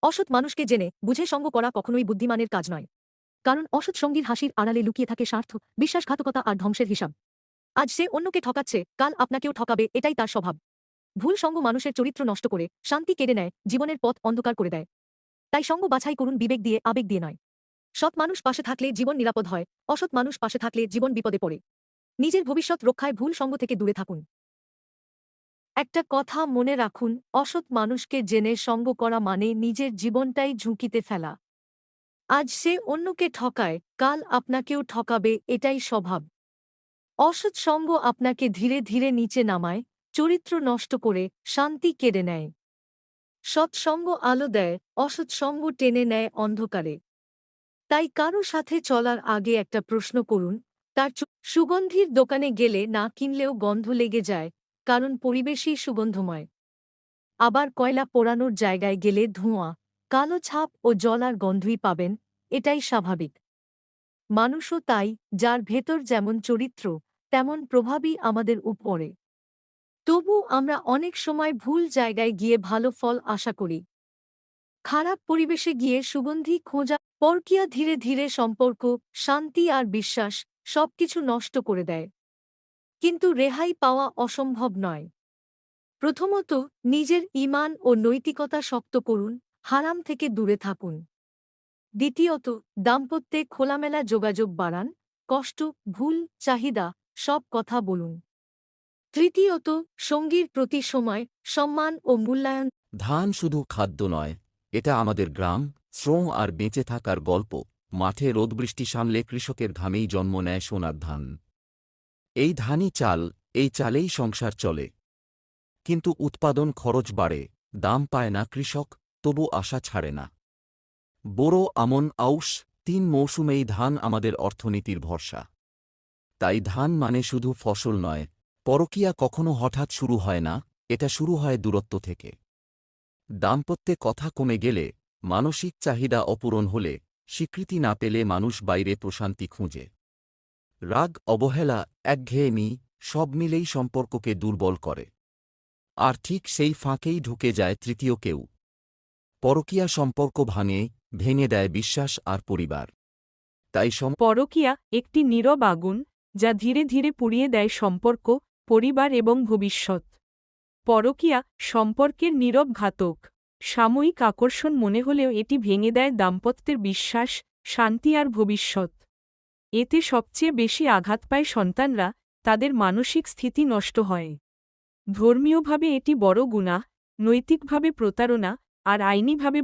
অসৎ মানুষকে জেনে বুঝে সঙ্গ করা কখনোই বুদ্ধিমানের কাজ নয়। কারণ অসৎ সঙ্গীর হাসির আড়ালে লুকিয়ে থাকে স্বার্থ, বিশ্বাসঘাতকতা আর ধ্বংসের হিসাব। আজ সে অন্যকে ঠকাচ্ছে, কাল আপনাকেও ঠকাবে, এটাই তার স্বভাব। ভুল সঙ্গ মানুষের চরিত্র নষ্ট করে, শান্তি কেড়ে নেয়, জীবনের পথ অন্ধকার করে দেয়। তাই সঙ্গ বাছাই করুন বিবেক দিয়ে, আবেগ দিয়ে নয়। সৎ মানুষ পাশে থাকলে জীবন নিরাপদ হয়, অসৎ মানুষ পাশে থাকলে জীবন বিপদে পড়ে। নিজের ভবিষ্যৎ রক্ষায় ভুল সঙ্গ থেকে দূরে থাকুন। একটা কথা মনে রাখুন, অসৎ মানুষকে জেনে সঙ্গ করা মানে নিজের জীবনটাই ঝুঁকিতে ফেলা। আজ সে অন্যকে ঠকায়, কাল আপনাকেও ঠকাবে, এটাই স্বভাব। অসৎ সঙ্গ আপনাকে ধীরে ধীরে নিচে নামায়, চরিত্র নষ্ট করে, শান্তি কেড়ে নেয়। সৎসঙ্গ আলো দেয়, অসৎ সঙ্গ টেনে নেয় অন্ধকারে। তাই কারো সাথে চলার আগে একটা প্রশ্ন করুন, তার সুগন্ধির দোকানে গেলে না কিনলেও গন্ধ লেগে যায়, কারণ পরিবেশই সুগন্ধময়। আবার কয়লা পোড়ানোর জায়গায় গেলে ধোঁয়া, কালো ছাপ ও জলার গন্ধই পাবেন, এটাই স্বাভাবিক। মানুষও তাই, যার ভেতর যেমন চরিত্র, তেমন প্রভাবই আমাদের উপরে। তবু আমরা অনেক সময় ভুল জায়গায় গিয়ে ভালো ফল আশা করি। খারাপ পরিবেশে গিয়ে সুগন্ধি খোঁজা, পরকীয়া ধীরে ধীরে সম্পর্ক, শান্তি আর বিশ্বাস সবকিছু নষ্ট করে দেয়। কিন্তু রেহাই পাওয়া অসম্ভব নয়। প্রথমত, নিজের ঈমান ও নৈতিকতা শক্ত করুন, হারাম থেকে দূরে থাকুন। দ্বিতীয়ত, দাম্পত্যে খোলামেলা যোগাযোগ বাড়ান, কষ্ট, ভুল, চাহিদা সব কথা বলুন। তৃতীয়ত, সঙ্গীর প্রতি সময়, সম্মান ও মূল্যায়ন। ধান শুধু খাদ্য নয়, এটা আমাদের গ্রাম, শ্রম আর বেঁচে থাকার গল্প। মাঠে রোদবৃষ্টি সামলে কৃষকের ঘামেই জন্ম নেয় সোনার ধান। এই ধানই চাল, এই চালেই সংসার চলে। কিন্তু উৎপাদন খরচ বাড়ে, দাম পায় না কৃষক, তবু আশা ছাড়ে না। বোরো, আমন, আউশ ৩ মৌসুমেই ধান আমাদের অর্থনীতির ভরসা। তাই ধান মানে শুধু ফসল নয়, পরকীয়া কখনো হঠাৎ শুরু হয় না, এটা শুরু হয় দূরত্ব থেকে। দাম্পত্যে কথা কমে গেলে, মানসিক চাহিদা অপূরণ হলে, স্বীকৃতি না পেলে মানুষ বাইরে প্রশান্তি খুঁজে। রাগ, অবহেলা, একঘেয়েমি সব মিলেই সম্পর্ককে দুর্বল করে। আর ঠিক সেই ফাঁকেই ঢুকে যায় তৃতীয় কেউ। পরকীয়া সম্পর্ক ভেঙে দেয় বিশ্বাস আর পরিবার। তাই পরকীয়া একটি নীরব আগুন, যা ধীরে ধীরে পুড়িয়ে দেয় সম্পর্ক, পরিবার এবং ভবিষ্যৎ। পরকীয়া সম্পর্কের নীরব ঘাতক। সাময়িক আকর্ষণ মনে হলেও এটি ভেঙে দেয় দাম্পত্যের বিশ্বাস, শান্তি আর ভবিষ্যৎ। এতে সবচেয়ে বেশি আঘাত পায় সন্তানরা, তাদের মানসিক স্থিতি নষ্ট হয়। ধর্মীয়ভাবে এটি বড় গুনাহ, নৈতিকভাবে প্রতারণা, আর আইনিভাবে